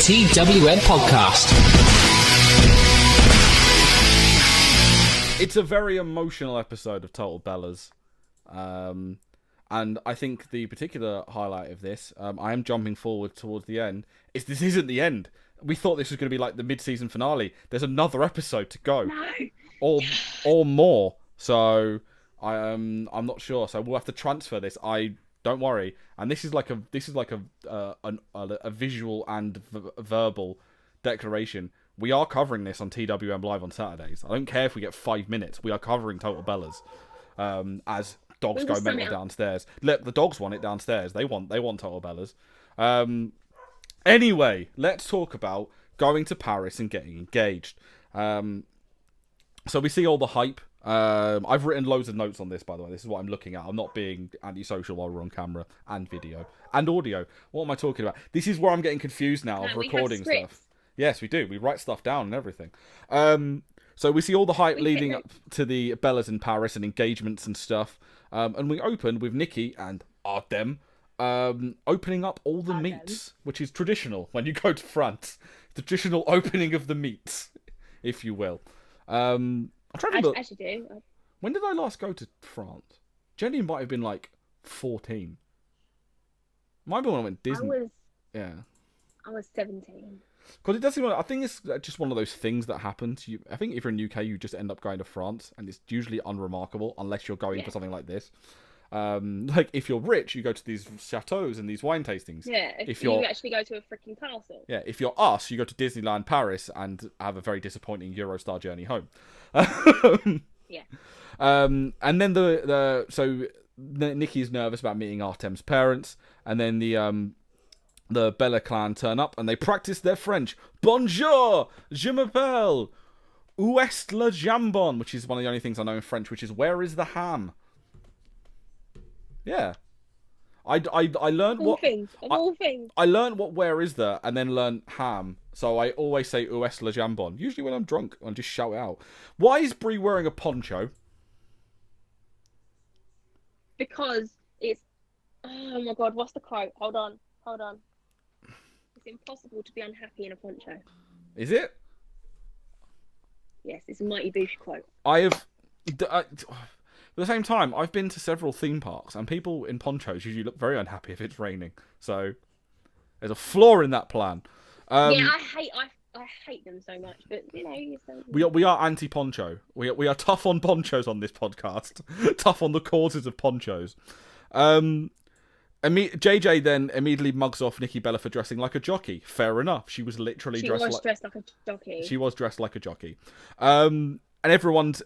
TWM podcast. It's a very emotional episode of Total Bellas. And I think the particular highlight of this, I am jumping forward towards the end, is this isn't the end. We thought this was going to be like the mid-season finale. There's another episode to go. No. Or more. So I'm not sure. So we'll have to transfer this. Don't worry. And this is like a visual and verbal declaration. We are covering this on TWM Live on Saturdays. I don't care if we get 5 minutes. We are covering Total Bellas. As dogs go mental downstairs. Look, the dogs want it downstairs. They want Total Bellas. Anyway, let's talk about going to Paris and getting engaged. So we see all the hype. I've written loads of notes on this, by the way. This is what I'm looking at. I'm not being antisocial while we're on camera and video and audio. What am I talking about? This is where I'm getting confused now of recording stuff. Yes, we do. We write stuff down and everything. So we see all the hype leading up to the Bellas in Paris and engagements and stuff. And we open with Nikki and Artem opening up all the meats, which is traditional when you go to France. Traditional opening of the meats, if you will. I'm trying to look. I actually do. When did I last go to France? Jenny might have been like 14. Might be when I went Disney. I was 17. Because it does seem like, I think it's just one of those things that happen. I think if you're in UK, you just end up going to France, and it's usually unremarkable unless you're going for something like this. Like if you're rich, you go to these chateaus and these wine tastings. Yeah, if you actually go to a freaking castle. Yeah, if you're us, you go to Disneyland Paris and have a very disappointing Eurostar journey home. Yeah. And then so Nikki's nervous about meeting Artem's parents, and then the Bella clan turn up and they practice their French. Bonjour, je m'appelle. Où est le jambon? Which is one of the only things I know in French, which is where is the ham? Yeah. I learned all things. I learned what where is there and then learned ham. So I always say où est le jambon. Usually when I'm drunk, I'll just shout it out. Why is Brie wearing a poncho? Because it's... Oh my god, what's the quote? Hold on. It's impossible to be unhappy in a poncho. Is it? Yes, it's a Mighty Boosh quote. At the same time, I've been to several theme parks, and people in ponchos usually look very unhappy if it's raining. So there's a flaw in that plan. I hate them so much, but you know, we are anti-poncho. We are tough on ponchos on this podcast. Tough on the causes of ponchos. JJ then immediately mugs off Nikki Bella for dressing like a jockey. Fair enough. She was literally dressed like a jockey. She was dressed like a jockey. And once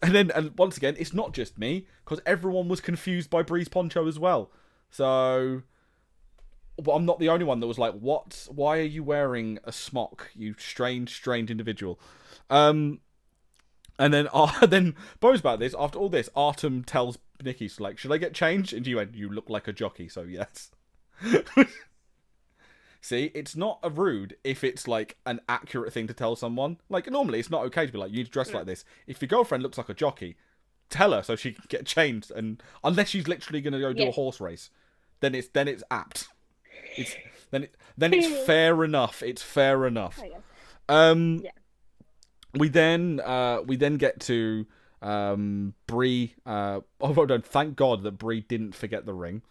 again, it's not just me, because everyone was confused by Brie's poncho as well. So, I'm not the only one that was like, "What? Why are you wearing a smock? You strange individual." And then Bo's about this. After all this, Artem tells Nikki, like, "Should I get changed?" And she went, "You look like a jockey, so yes." See, it's not a rude if it's like an accurate thing to tell someone. Like normally, it's not okay to be like, "You need to dress like this." If your girlfriend looks like a jockey, tell her so she can get changed. And unless she's literally going to go do a horse race, then it's apt. It's fair enough. It's fair enough. We then get to Brie. Thank God that Brie didn't forget the ring.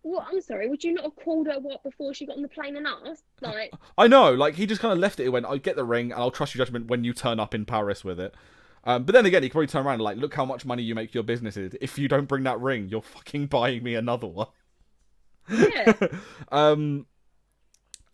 Well, I'm sorry. Would you not have called her before she got on the plane and asked? Like, I know. Like he just kind of left it. He went, "I'll get the ring and I'll trust your judgment when you turn up in Paris with it." But then again, he could probably turn around and like, "Look how much money you make your businesses. If you don't bring that ring, you're fucking buying me another one." Yeah.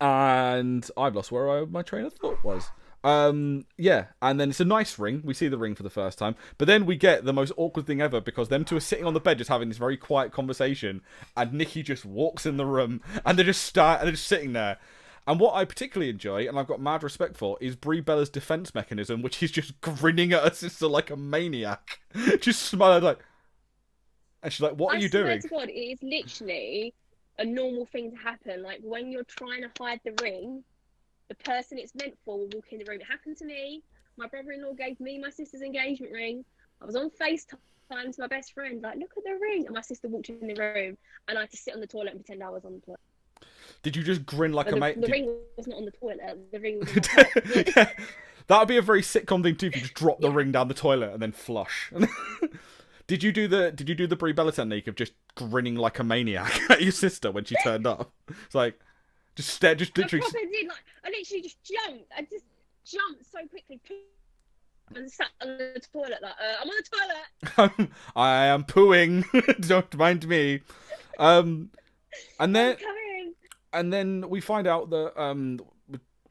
And I've lost where my train of thought was. And then it's a nice ring. We see the ring for the first time, but then we get the most awkward thing ever, because them two are sitting on the bed just having this very quiet conversation, and Nikki just walks in the room and they're just sitting there. And what I particularly enjoy, and I've got mad respect for, is Brie Bella's defense mechanism, which is just grinning at her sister like a maniac, just smiling like, and she's like, "What are you doing?" I swear to God, it is literally a normal thing to happen. Like when you're trying to hide the ring, the person it's meant for will walk in the room. It happened to me. My brother-in-law gave me my sister's engagement ring. I was on FaceTime to my best friend, like, "Look at the ring." And my sister walked in the room and I had to sit on the toilet and pretend I was on the toilet. Did you just grin like But a mate? the ring was not on the toilet. The ring was on my head. Yeah. That would be a very sitcom thing too. If you just drop the ring down the toilet and then flush. Did you do the Brie Bella technique of just grinning like a maniac at your sister when she turned up? It's like just stare, just literally. I literally just jumped. I just jumped so quickly and sat on the toilet like I'm on the toilet. I am pooing. Don't mind me. And then we find out that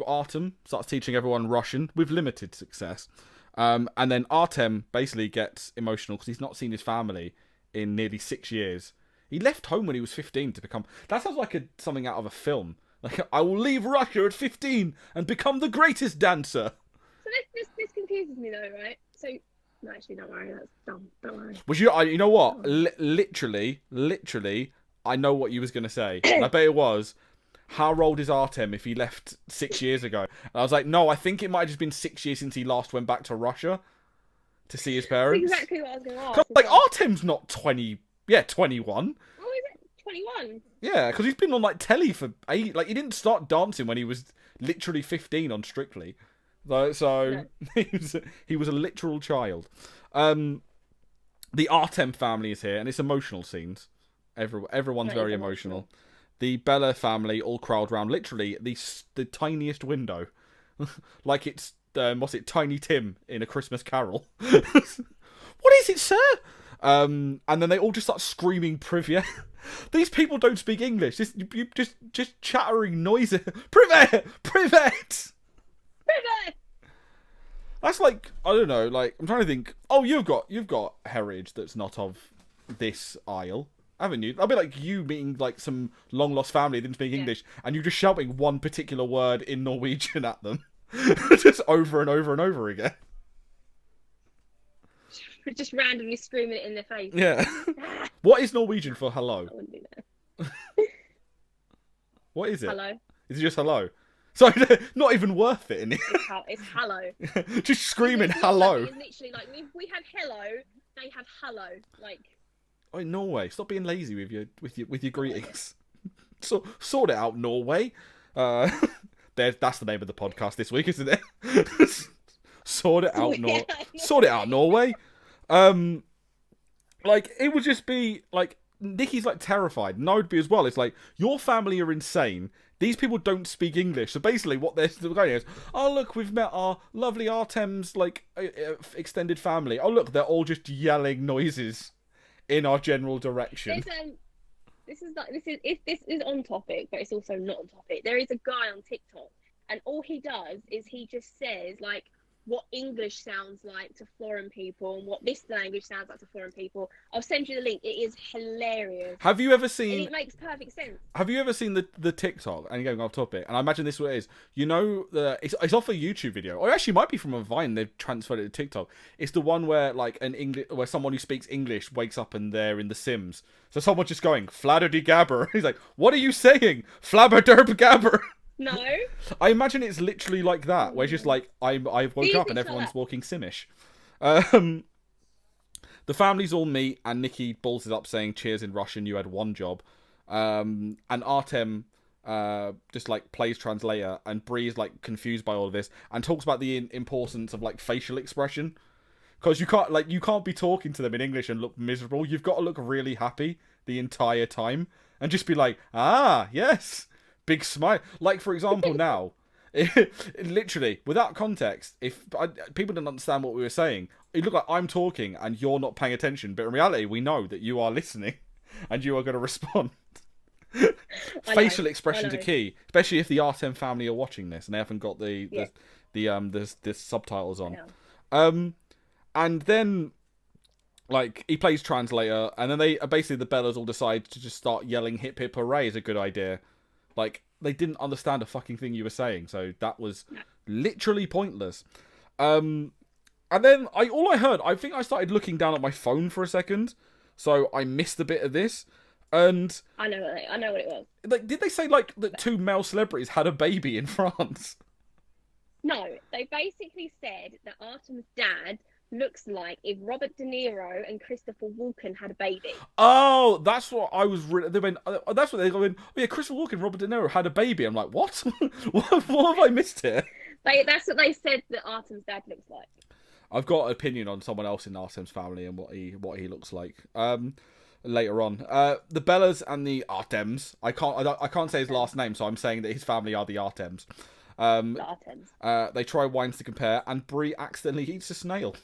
Artem starts teaching everyone Russian with limited success. And then Artem basically gets emotional because he's not seen his family in nearly 6 years. He left home when he was 15 to become... That sounds like something out of a film. Like, I will leave Russia at 15 and become the greatest dancer. So this confuses me though, right? So, no, actually, don't worry. That's dumb. Don't worry. You know what? Literally, I know what you was going to say. And I bet it was... How old is Artem if he left 6 years ago? And I was like, no, I think it might have just been 6 years since he last went back to Russia to see his parents. That's exactly what I was going to ask. Like, Artem's not 20, 21. Oh, is it 21? Yeah, because he's been on, like, telly for 8... Like, he didn't start dancing when he was literally 15 on Strictly. So no. he was a literal child. The Artem family is here, and it's emotional scenes. Everyone's very emotional. The Bella family all crowd round, literally the tiniest window, like it's Tiny Tim in A Christmas Carol. What is it, sir? And then they all just start screaming "Privet." These people don't speak English. You just chattering noises. Privet, Privet, Privet. That's like, I don't know. Like, I'm trying to think. Oh, you've got heritage that's not of this isle, haven't you? I'll be like you meeting like some long lost family that didn't speak English, and you just shouting one particular word in Norwegian at them, just over and over and over again. Just randomly screaming it in their face. Yeah. What is Norwegian for hello? I wouldn't do that. What is it? Hello. Is it just hello? So not even worth it, in it. It's hello. Just screaming hello. It's literally like we have hello, they have hello. Like. Oh, Norway, stop being lazy with your greetings. So sort it out, Norway. That's the name of the podcast this week, isn't it? Sort it out, Sort it out, Norway. Like, it would just be like Nikki's like terrified, and I would be as well. It's like, your family are insane. These people don't speak English. So basically what they're going is, oh look, we've met our lovely Artem's like extended family. Oh look, they're all just yelling noises in our general direction. This is on topic, but it's also not on topic. There is a guy on TikTok, and all he does is he just says like what English sounds like to foreign people and what this language sounds like to foreign people. I'll send you the link. It is hilarious. Have you ever seen... And it makes perfect sense. Have you ever seen the TikTok, and going off topic, and I imagine this is what it is. You know, it's off a YouTube video, or actually might be from a Vine, they've transferred it to TikTok. It's the one where like where someone who speaks English wakes up and they're in The Sims. So someone's just going, fladderdy gabber. He's like, what are you saying? Flabberderb gabber. No. I imagine it's literally like that, where it's just like, I've woke up and everyone's walking Simish. The families all meet, and Nikki balls it up saying, cheers in Russian, you had one job. And Artem just like plays translator, and Brie's like confused by all of this, and talks about the importance of like facial expression. Because you can't be talking to them in English and look miserable. You've got to look really happy the entire time, and just be like, ah, yes. Big smile. Like, for example, now, literally, without context, if people didn't understand what we were saying, it looked like I'm talking and you're not paying attention. But in reality, we know that you are listening and you are going to respond. Facial expressions are key, especially if the Artem family are watching this and they haven't got the subtitles on. Yeah. And then, like, he plays translator, and then the Bellas all decide to just start yelling "hip hip hooray" is a good idea. Like, they didn't understand a fucking thing you were saying, so that was literally pointless. And then all I heard, I think I started looking down at my phone for a second, so I missed a bit of this. And I know what it was. Like, did they say like that 2 male celebrities had a baby in France? No, they basically said that Artem's dad looks like if Robert De Niro and Christopher Walken had a baby. Oh, that's what I was. They went. That's what they go in. Oh yeah, Christopher Walken, and Robert De Niro had a baby. I'm like, what? What have I missed here? That's what they said that Artem's dad looks like. I've got an opinion on someone else in Artem's family and what he looks like. Later on, the Bellas and the Artems. I can't say his last name, so I'm saying that his family are the Artems. The Artems. They try wines to compare, and Brie accidentally eats a snail.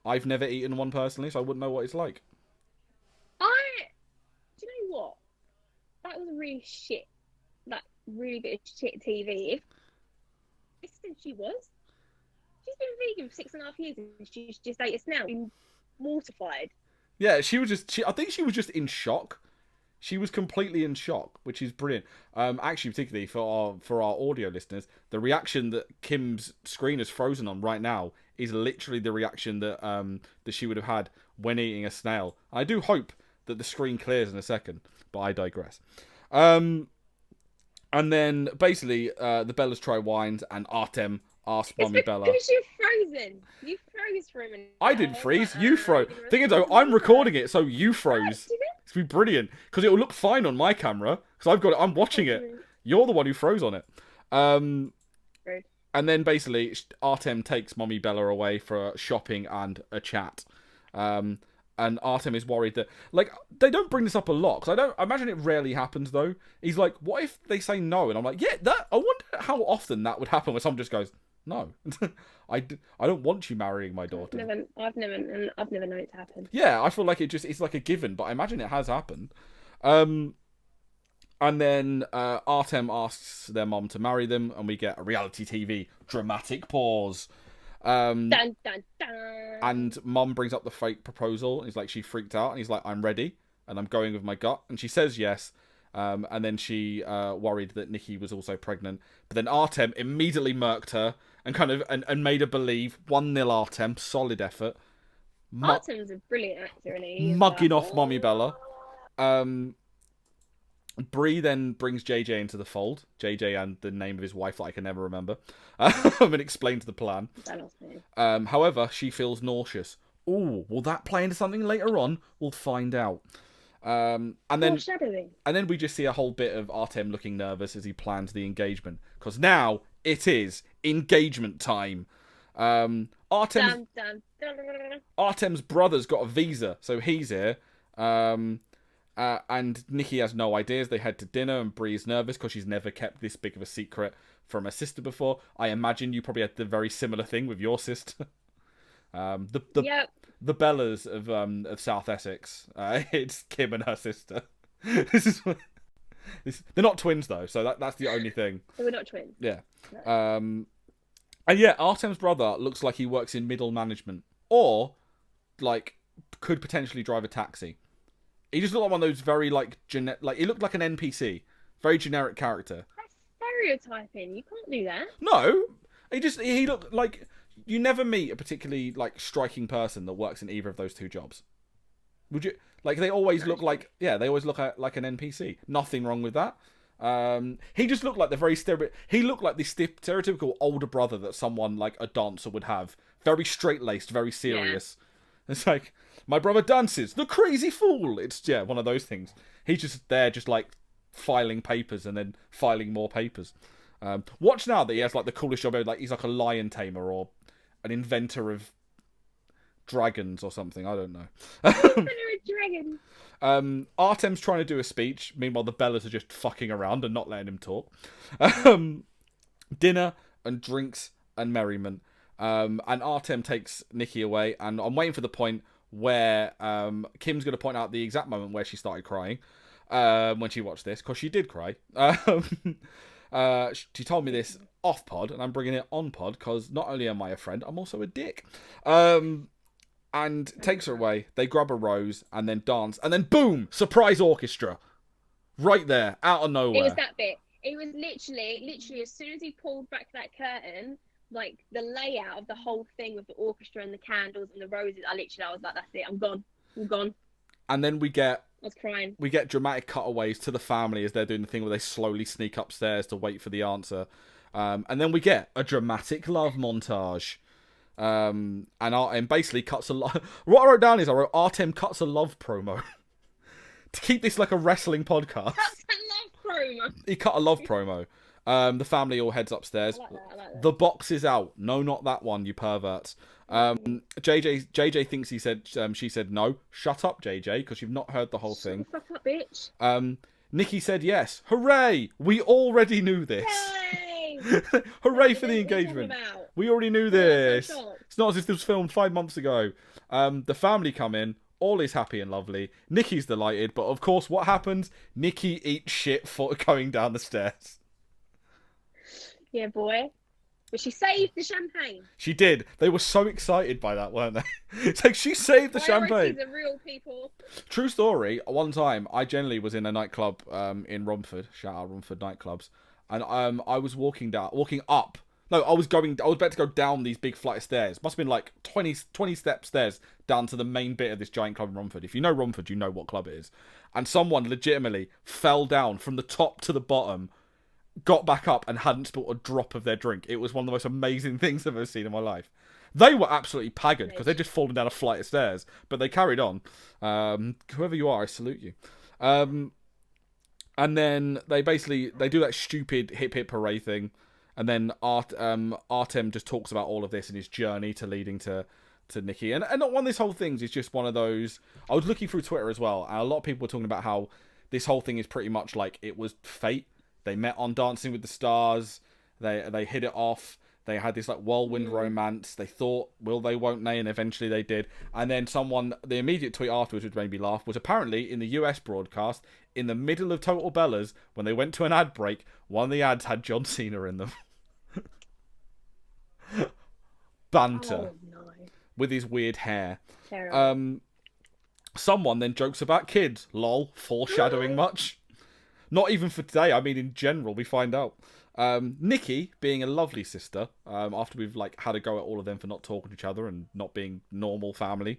I've never eaten one personally, so I wouldn't know what it's like. Do you know what? That was really shit. That really bit of shit TV. If she was, she's been vegan for 6.5 years, and she's just ate a snail. Been mortified. Yeah, she was just. I think she was just in shock. She was completely in shock, which is brilliant. Actually, particularly for our audio listeners, the reaction that Kim's screen is frozen on right now is literally the reaction that that she would have had when eating a snail. I do hope that the screen clears in a second, but I digress. And then basically, the Bellas try wines, and Artem asks Mommy Bella. Because you're frozen. You froze for a minute. I didn't freeze. You froze. Thing is, though, I'm recording it, so you froze. It's be brilliant because it will look fine on my camera because I've got it. I'm watching it. You're the one who froze on it. And then basically, Artem takes Mommy Bella away for shopping and a chat. And Artem is worried that, like, they don't bring this up a lot because I imagine it rarely happens though. He's like, what if they say no? And I'm like, yeah, I wonder how often that would happen when someone just goes, no, I don't want you marrying my daughter. I've never known it to happen. Yeah, I feel like it's like a given, but I imagine it has happened. And then Artem asks their mom to marry them, and we get a reality TV dramatic pause. Dun, dun, dun. And mom brings up the fake proposal. And he's like, she freaked out, and he's like, I'm ready, and I'm going with my gut. And she says yes. And then she worried that Nikki was also pregnant. But then Artem immediately murked her and kind of and made her believe. 1-0 Artem, solid effort. Artem's a brilliant actor, and he's mugging off Mommy Bella. Brie then brings JJ into the fold. JJ and the name of his wife that I can never remember. And explains the plan. However, she feels nauseous. Ooh, will that play into something later on? We'll find out. And then we just see a whole bit of Artem looking nervous as he plans the engagement. Because now it is engagement time. Artem's brother's got a visa, so he's here. And Nikki has no ideas. They head to dinner, and Brie's nervous because she's never kept this big of a secret from her sister before. I imagine you probably had the very similar thing with your sister. The Bellas of South Essex. It's Kim and her sister. They're not twins though, so that's the only thing. So we're not twins. Yeah. No. And yeah, Artem's brother looks like he works in middle management, or like could potentially drive a taxi. He just looked like one of those very like he looked like an NPC, very generic character. That's stereotyping. You can't do that. No, he looked like. You never meet a particularly like striking person that works in either of those two jobs. Would you? Like they always look like they always look like an NPC. Nothing wrong with that. He just looked like he looked like the stereotypical older brother that someone like a dancer would have. Very straight-laced, very serious. Yeah. It's like, my brother dances, the crazy fool. It's one of those things. He's just there just like filing papers and then filing more papers. Watch now that he has like the coolest job ever. Like he's like a lion tamer or an inventor of dragons or something. I don't know. Dragon. Artem's trying to do a speech. Meanwhile, the Bellas are just fucking around and not letting him talk. Dinner and drinks and merriment. And Artem takes Nikki away. And I'm waiting for the point where Kim's going to point out the exact moment where she started crying when she watched this. Because she did cry. She told me this off pod, and I'm bringing it on pod because not only am I a friend, I'm also a dick. And takes her away. They grab a rose and then dance, and then boom, surprise orchestra, right there, out of nowhere. It was that bit. It was literally as soon as he pulled back that curtain, like the layout of the whole thing with the orchestra and the candles and the roses. I was like, that's it. I'm gone. And then I was crying. We get dramatic cutaways to the family as they're doing the thing where they slowly sneak upstairs to wait for the answer. And then we get a dramatic love montage. And basically cuts a lot. What I wrote down is Artem cuts a love promo to keep this like a wrestling podcast. That's a love promo. He cut a love promo. The family all heads upstairs. I like that. The box is out. No, not that one, you perverts. JJ thinks she said no. Shut up, JJ, because you've not heard the whole thing. Shut the fuck up, bitch. Nikki said yes. Hooray! We already knew this. Yay! Hooray for the engagement. We already knew this. It's not as if this was filmed 5 months ago. The family come in. All is happy and lovely. Nikki's delighted, but of course, what happens? Nikki eats shit for going down the stairs. Yeah, boy. But she saved the champagne. She did. They were so excited by that, weren't they? It's like, she saved the champagne. Priorities are real, people. True story. One time, I generally was in a nightclub in Romford. Shout out Romford nightclubs. And I was walking up. No, I was about to go down these big flight of stairs. Must have been like 20 steps stairs down to the main bit of this giant club in Romford. If you know Romford, you know what club it is. And someone legitimately fell down from the top to the bottom, got back up and hadn't spilled a drop of their drink. It was one of the most amazing things I've ever seen in my life. They were absolutely paggered because they'd just fallen down a flight of stairs, but they carried on. Whoever you are, I salute you. And then they do that stupid hip hip hooray thing, and then Artem just talks about all of this and his journey to leading to Nikki. And not one of these whole things is just one of those. I was looking through Twitter as well, and a lot of people were talking about how this whole thing is pretty much like it was fate. They met on Dancing with the Stars. They hit it off. They had this like whirlwind romance. They thought, will they, won't they? And eventually they did. And then the immediate tweet afterwards, which made me laugh, was apparently in the US broadcast, in the middle of Total Bellas, when they went to an ad break, one of the ads had John Cena in them. Banter. Oh, no. With his weird hair. Terrible. Someone then jokes about kids. Lol. Foreshadowing much? Not even for today. I mean, in general, we find out. Nikki, being a lovely sister, after we've like had a go at all of them for not talking to each other and not being normal family,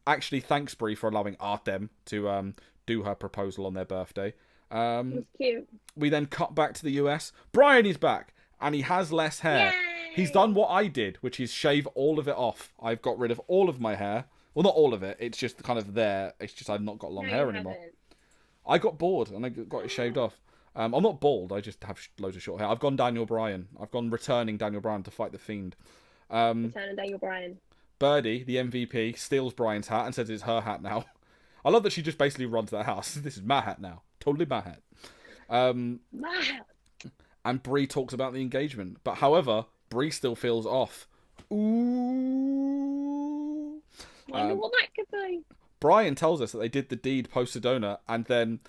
actually thanks Brie for allowing Artem to do her proposal on their birthday. It's cute. We then cut back to the US. Bryan is back, and he has less hair. Yay! He's done what I did, which is shave all of it off. I've got rid of all of my hair. Well, not all of it. It's just kind of there. It's just I've not got long hair anymore. Haven't. I got bored and I got it shaved off. I'm not bald. I just have loads of short hair. I've gone Daniel Bryan. I've gone returning Daniel Bryan to fight the Fiend. Returning Daniel Bryan. Birdie, the MVP, steals Bryan's hat and says it's her hat now. I love that she just basically runs that house. This is my hat now. Totally my hat. Wow. And Brie talks about the engagement. But however, Brie still feels off. Ooh. Wonder what that could be. Bryan tells us that they did the deed post Sedona, and then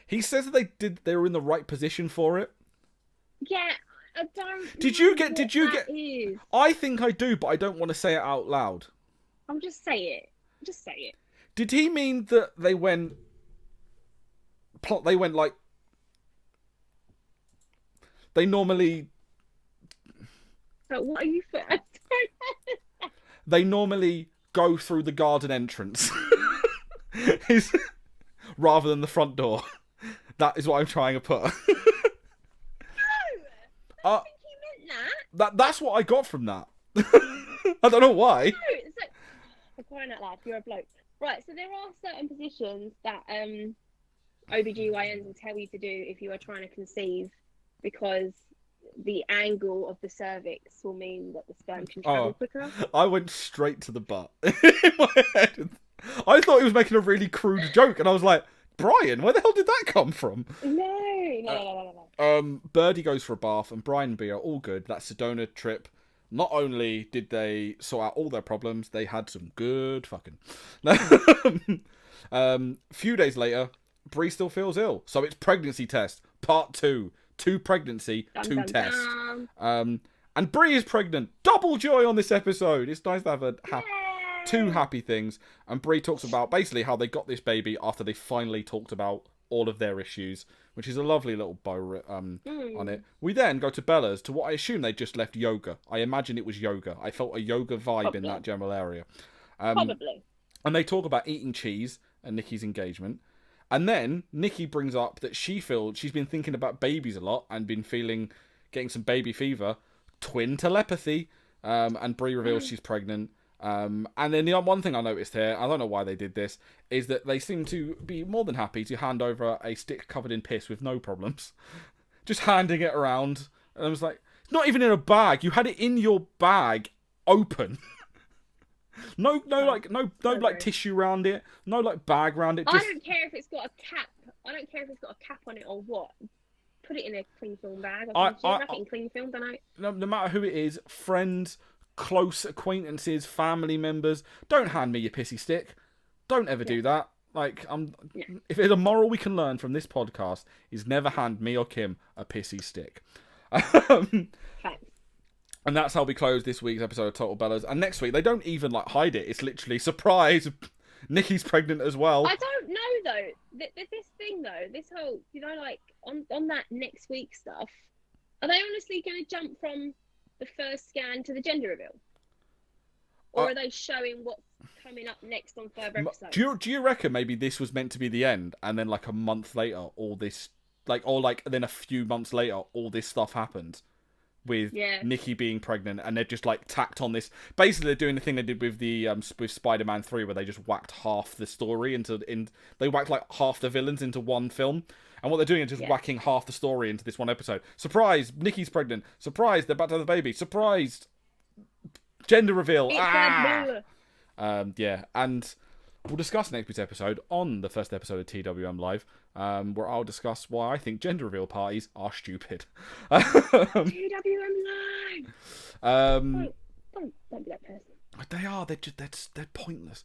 he says that they were in the right position for it. Yeah, I don't. Did you get? Is. I think I do, but I don't want to say it out loud. I'll just say it. Just say it. Did he mean that they went like they normally? But what are you for? They normally go through the garden entrance. Rather than the front door. That is what I'm trying to put. No, I think he meant that. That's what I got from that. I don't know why. No, it's like, for crying out loud, you're a bloke. Right, so there are certain positions that OBGYNs will tell you to do if you are trying to conceive, because the angle of the cervix will mean that the sperm can travel quicker. I went straight to the butt in my head. I thought he was making a really crude joke, and I was like, Bryan, where the hell did that come from? No. Birdie goes for a bath, and Bryan and Bea are all good. That Sedona trip, not only did they sort out all their problems, they had some good fucking. Few days later, Brie still feels ill, so it's pregnancy test, part 2. 2 pregnancy, 2 test. And Brie is pregnant. Double joy on this episode. It's nice to have two happy things. And Brie talks about basically how they got this baby after they finally talked about all of their issues, which is a lovely little bow on it. We then go to Bella's, to what I assume they just left yoga. I imagine it was yoga. I felt a yoga vibe in that general area. Probably. And they talk about eating cheese and Nikki's engagement. And then Nikki brings up that she's been thinking about babies a lot and been getting some baby fever. Twin telepathy. and Brie reveals she's pregnant. And then the one thing I noticed here, I don't know why they did this, is that they seem to be more than happy to hand over a stick covered in piss with no problems. Just handing it around. And I was like, it's not even in a bag. You had it in your bag, open. no like tissue around it. No like bag around it. Just... I don't care if it's got a cap. I don't care if it's got a cap on it or what. Put it in a cling film bag. Wrap it in cling film, don't I? No matter who it is, friends, close acquaintances, family members, don't hand me your pissy stick. Don't ever do that. Like, if there's a moral we can learn from this podcast, is never hand me or Kim a pissy stick. Thanks. And that's how we close this week's episode of Total Bellas. And next week, they don't even like hide it. It's literally surprise. Nikki's pregnant as well. I don't know though. This thing though, this whole, like on that next week stuff, are they honestly going to jump from the first scan to the gender reveal, or are they showing what's coming up next on further episodes? Do you reckon maybe this was meant to be the end, and then like a month later, all this then a few months later, all this stuff happened? With Nikki being pregnant, and they're just like tacked on this. Basically, they're doing the thing they did with the with Spider-Man 3, where they just whacked half the story they whacked like half the villains into one film. And what they're doing is just whacking half the story into this one episode. Surprise! Nikki's pregnant. Surprise! They're about to have the baby. Surprise! Gender reveal. And we'll discuss next week's episode on the first episode of TWM Live, where I'll discuss why I think gender reveal parties are stupid. TWM Live! Don't be that person. They are. They're pointless.